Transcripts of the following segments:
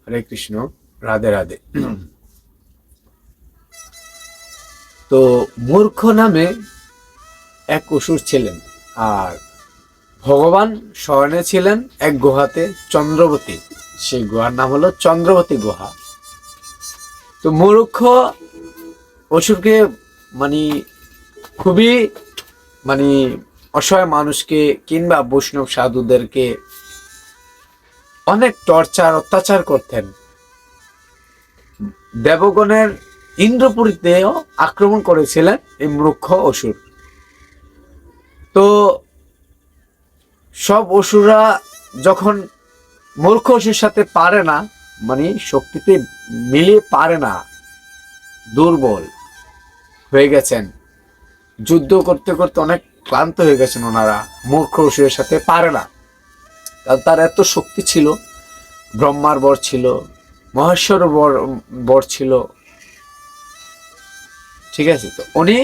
হরে কৃষ্ণ, রাধে রাধে। তো মূর্খ নামে এক অসুর ছিলেন, আর ভগবান শয়নে ছিলেন এক গুহাতে, চন্দ্রবতী। সেই গুহার নাম হলো চন্দ্রবতী গুহা। তো মূর্খ অসুরকে মানে খুবই মানে অসহায় মানুষকে কিংবা বৈষ্ণব সাধুদেরকে অনেক টর্চার অত্যাচার করতেন। দেবগণের ইন্দ্রপুরীতেও আক্রমণ করেছিলেন এই মূর্খ অসুর। তো সব অসুররা যখন মূর্খ অসুর সাথে পারে না, মানে শক্তিতে মিলিয়ে পারে না, দুর্বল হয়ে গেছেন, যুদ্ধ করতে করতে অনেক ক্লান্ত হয়ে গেছেন ওনারা, মূর্খ অসুরের সাথে পারে না। কারণ তার এত শক্তি ছিল, ব্রহ্মার বর ছিল, মহেশ্বর বর ছিল, ঠিক আছে। তো উনি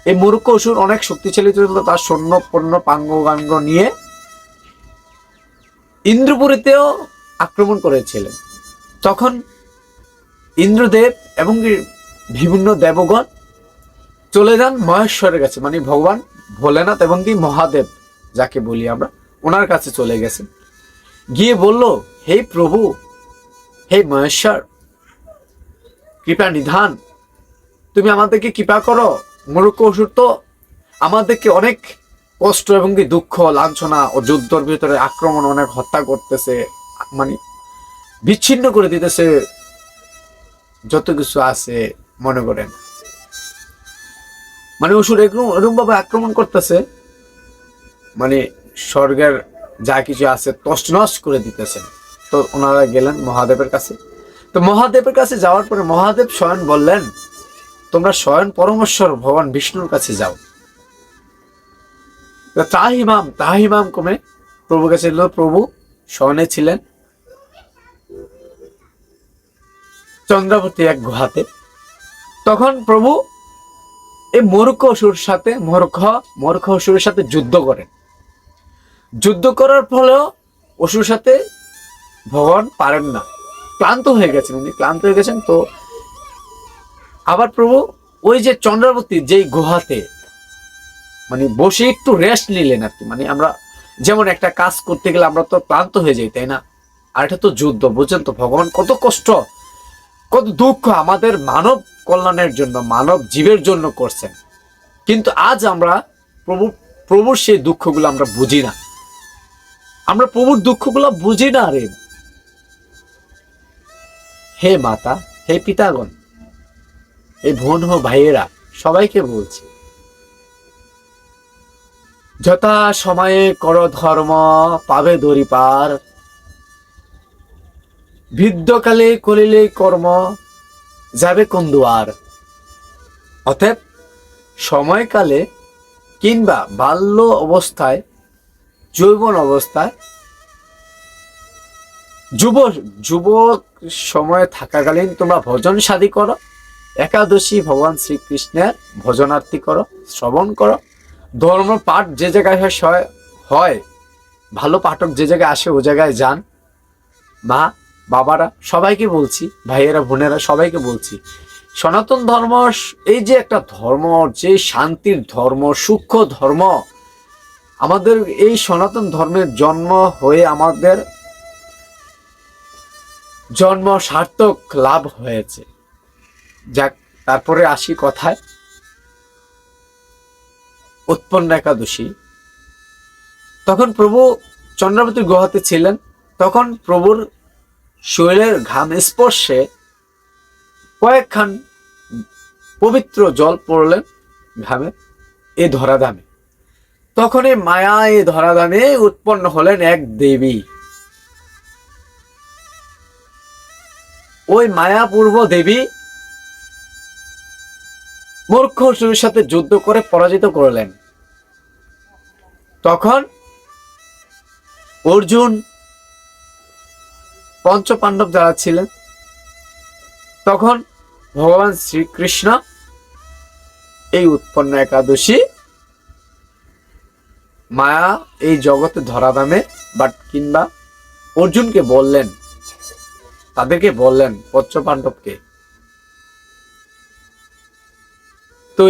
এই মূর্খ অসুর অনেক শক্তিশালী ছিল, তার সৈন্য পণ্য পাঙ্গাঙ্গ নিয়ে ইন্দ্রপুরীতেও আক্রমণ করেছিলেন। তখন ইন্দ্রদেব এবং বিভিন্ন দেবগণ চলে যান মহেশ্বরের কাছে, মানে ভগবান ভোলেনাথ এবং কি মহাদেব যাকে বলি আমরা, ওনার কাছে চলে গেছেন। গিয়ে বলল, হে প্রভু, হে মহেশ্বর, কৃপা নিধান, তুমি আমাদেরকে কৃপা করো। মূর্খ অসুর তো আমাদেরকে অনেক কষ্ট এবং কি দুঃখ লাঞ্ছনা ও যুদ্ধের ভিতরে আক্রমণ অনেক হত্যা করতেছে, মানে বিচ্ছিন্ন করে দিতেছে যত কিছু আছে, মনে করেন মানে অসুর এরকম ভাবে আক্রমণ করতেছে, মানে স্বর্গের যা কিছু আছে তছনছ করে দিতেছেন। তো ওনারা গেলেন মহাদেবের কাছে। তো মহাদেবের কাছে যাওয়ার পরে মহাদেব স্বয়ং বললেন, তোমরা স্বয়ং পরমেশ্বর ভগবান বিষ্ণুর কাছে যাও। তাহিমাম কমে প্রভুর কাছে এলো। প্রভু স্বয়নে ছিলেন চন্দ্রাবতী এক গুহাতে। তখন প্রভু এই মূর্খ অসুরের সাথে যুদ্ধ করেন। যুদ্ধ করার ফলেও অসুরের সাথে ভগবান পারেন না, ক্লান্ত হয়ে গেছেন, উনি ক্লান্ত হয়ে গেছেন। তো আবার প্রভু ওই যে চন্দ্রাবতী যেই গুহাতে মানে বসে একটু রেস্ট নিলেন আর কি। মানে আমরা যেমন একটা কাজ করতে গেলে আমরা তো ক্লান্ত হয়ে যাই, তাই না? আর এটা তো যুদ্ধ, বুঝছেন তো ভগবান কত কষ্ট, কত দুঃখ আমাদের মানব কল্যাণের জন্য, মানব জীবের জন্য করছেন। কিন্তু আজ আমরা প্রভুর সেই দুঃখগুলো আমরা বুঝি না, আমরা প্রভুর দুঃখগুলো বুঝি না রে। হে মাতা, হে পিতাগণ, এই বোন হো ভাইয়েরা, সবাইকে বলছি, যথা সময়ে কর ধর্ম, পাবে দড়ি পার, বৃদ্ধকালে করিলে কর্ম, যাবে কোন দুয়ার। অতএব সময়কালে কিংবা বাল্য অবস্থায়, যৌবন অবস্থায়, যুবক সময়ে থাকাকালীন তোমরা ভজন সাধি করো, একাদশী ভগবান শ্রীকৃষ্ণের ভজনার্থী করো, শ্রবণ করো, ধর্ম পাঠ যে জায়গায় হয়, ভালো পাঠক যে জায়গায় আসে ও জায়গায় যান। মা বাবারা সবাইকে বলছি, ভাইয়েরা বোনেরা সবাইকে বলছি, সনাতন ধর্ম এই যে একটা ধর্ম, যে শান্তির ধর্ম, সূক্ষ্ম ধর্ম, আমাদের এই সনাতন ধর্মের জন্ম হয়ে আমাদের জন্ম সার্থক লাভ হয়েছে। যাক, তারপরে আসি কথায়। উৎপন্ন একাদশী, তখন প্রভু চন্দ্রাবতীর গুহাতে ছিলেন। তখন প্রভুর শরীরের ঘাম স্পর্শে কয়েকখান পবিত্র জল পড়লেন ঘামে এই ধরাধামে। তখন এই মায়া এই ধরাধামে উৎপন্ন হলেন এক দেবী। ওই মায়াপূর্ব দেবী মূর্খ অসুরের সাথে যুদ্ধ করে পরাজিত করলেন। তখন অর্জুন, পঞ্চপাণ্ডব যারা ছিলেন, তখন ভগবান শ্রীকৃষ্ণ এই উৎপন্ন একাদশী মায়া এই জগতে ধরাধামে কিংবা অর্জুনকে বললেন তাদেরকে বললেন, পঞ্চ পাণ্ডবকে। তো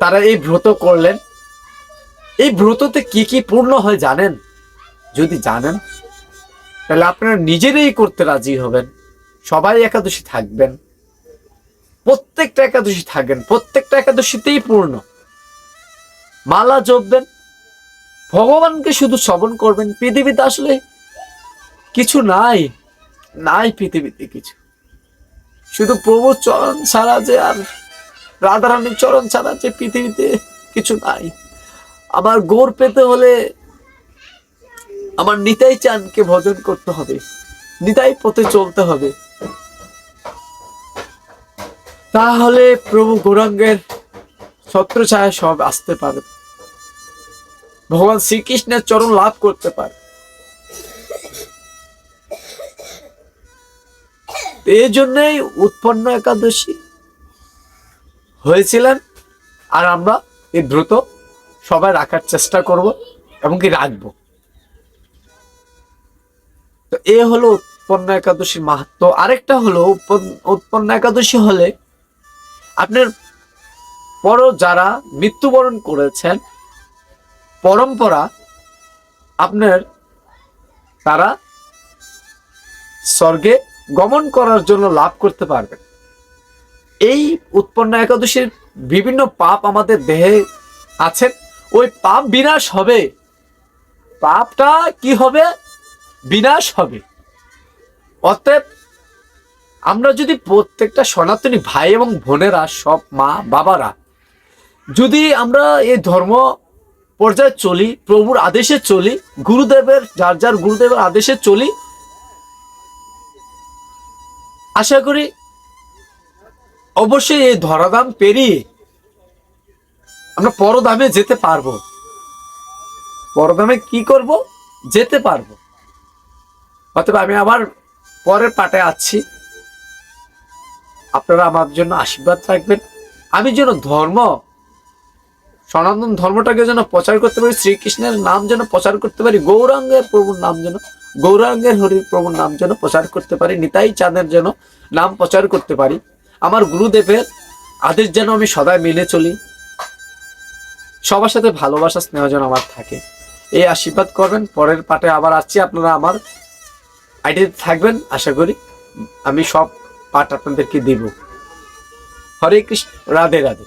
তারা এই ব্রত করলেন। এই ব্রততে কি কি পূর্ণ হয় জানেন? যদি জানেন তাহলে আপনারা নিজেরাই করতে রাজি হবেন। সবাই একাদশী থাকবেন, প্রত্যেকটা একাদশী থাকবেন, প্রত্যেকটা একাদশীতেই পূর্ণ। মালা জপবেন, ভগবানকে শুধু শ্রবণ করবেন। পৃথিবীতে আসলে কিছু নাই, নাই পৃথিবীতে কিছু, শুধু প্রভুর চরণ ছাড়া যে, আর রাধারানীর চরণ ছাড়া যে পৃথিবীতে কিছু নাই। আমার গৌর পেতে হলে আমার নিতাই চাঁদকে ভজন করতে হবে, নিতাই পথে চলতে হবে, তাহলে প্রভু গৌরাঙ্গের ছত্রছায়া সব আসতে পারে, ভগবান শ্রীকৃষ্ণের চরণ লাভ করতে পারে। এই জন্যই উৎপন্ন একাদশী হয়েছিলেন। আর আমরা এই ব্রত সবাই রাখার চেষ্টা করব এবং কি রাখবো। তো এ হলো উৎপন্ন একাদশীর মাহাত্ম্য। আরেকটা হলো উৎপন্ন একাদশী হলে আপনার পর যারা মৃত্যুবরণ করেছেন, পরম্পরা আপনার তারা স্বর্গে গমন করার জন্য লাভ করতে পারবেন। এই উৎপন্ন একাদশীর বিভিন্ন পাপ আমাদের দেহে আছেন, ওই পাপ বিনাশ হবে। পাপটা কি হবে? বিনাশ হবে। অতএব আমরা যদি প্রত্যেকটা সনাতনী ভাই এবং বোনেরা, সব মা বাবারা, যদি আমরা এই ধর্ম পর্যায়ে চলি, প্রভুর আদেশে চলি, গুরুদেবের যার যার গুরুদেবের আদেশে চলি, আশা করি অবশ্যই এই ধরাধাম পেরিয়ে আমরা পরধামে যেতে পারবো। পরধামে কি করব? যেতে পারবো। অতএব আমি আবার পরের পাঠে আসছি, আপনারা আমার জন্য আশীর্বাদ রাখবেন। আমি যেন সনাতন ধর্মটাকে যেন প্রচার করতে পারি, শ্রীকৃষ্ণের নাম যেন প্রচার করতে পারি, গৌরাঙ্গের প্রভুর নাম যেন, গৌরাঙ্গের হরি প্রভুর নাম যেন প্রচার করতে পারি, নিতাই চাঁদের যেন নাম প্রচার করতে পারি। আমার গুরুদেবের আদেশ যেন আমি সদাই মেনে চলি, সবার সাথে ভালোবাসা স্নেহ যেন আমার থাকে, এই আশীর্বাদ করবেন। পরের পাঠে আবার আসছি, আপনারা আমার আইডিতে থাকবেন। আশা করি আমি সব পাঠ আপনাদেরকে দিব। হরে কৃষ্ণ, রাধে রাধে।